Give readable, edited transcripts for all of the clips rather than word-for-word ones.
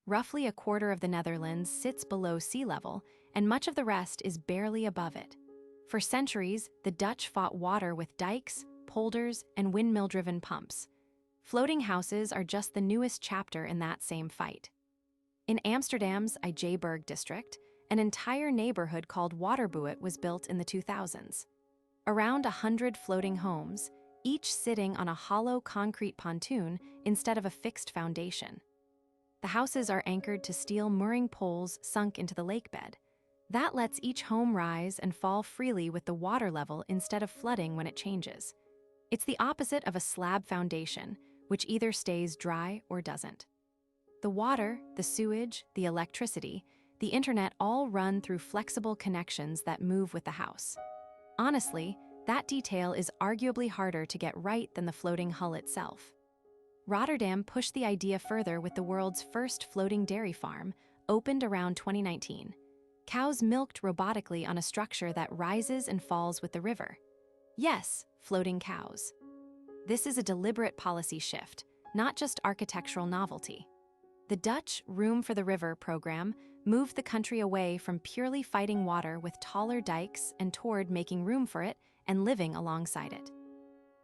Roughly a quarter of the Netherlands sits below sea level, and much of the rest is barely above it. For centuries, the Dutch fought water with dikes, polders, and windmill-driven pumps. Floating houses are just the newest chapter in that same fight. In Amsterdam's IJburg district, an entire neighborhood called Waterbuit was built in the 2000s. Around 100 floating homes, each sitting on a hollow concrete pontoon instead of a fixed foundation. The houses are anchored to steel mooring poles sunk into the lakebed. That lets each home rise and fall freely with the water level instead of flooding when it changes. It's the opposite of a slab foundation, which either stays dry or doesn't. The water, the sewage, the electricity, the internet all run through flexible connections that move with the house. Honestly, that detail is arguably harder to get right than the floating hull itself. Rotterdam pushed the idea further with the world's first floating dairy farm, opened around 2019. Cows milked robotically on a structure that rises and falls with the river. Yes, floating cows. This is a deliberate policy shift, not just architectural novelty. The Dutch Room for the River program moved the country away from purely fighting water with taller dikes and toward making room for it and living alongside it.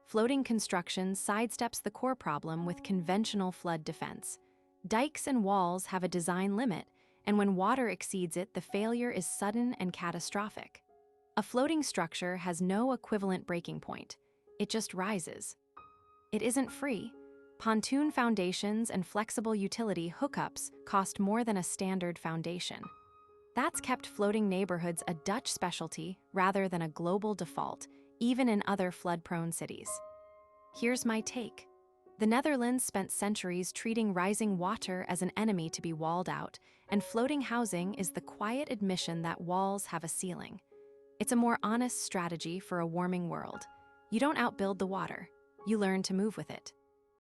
Floating construction sidesteps the core problem with conventional flood defense. Dikes and walls have a design limit, and when water exceeds it, the failure is sudden and catastrophic. A floating structure has no equivalent breaking point. It just rises. It isn't free. Pontoon foundations and flexible utility hookups cost more than a standard foundation. That's kept floating neighborhoods a Dutch specialty rather than a global default, even in other flood-prone cities. Here's my take. The Netherlands spent centuries treating rising water as an enemy to be walled out, and floating housing is the quiet admission that walls have a ceiling. It's a more honest strategy for a warming world. You don't outbuild the water. You learn to move with it.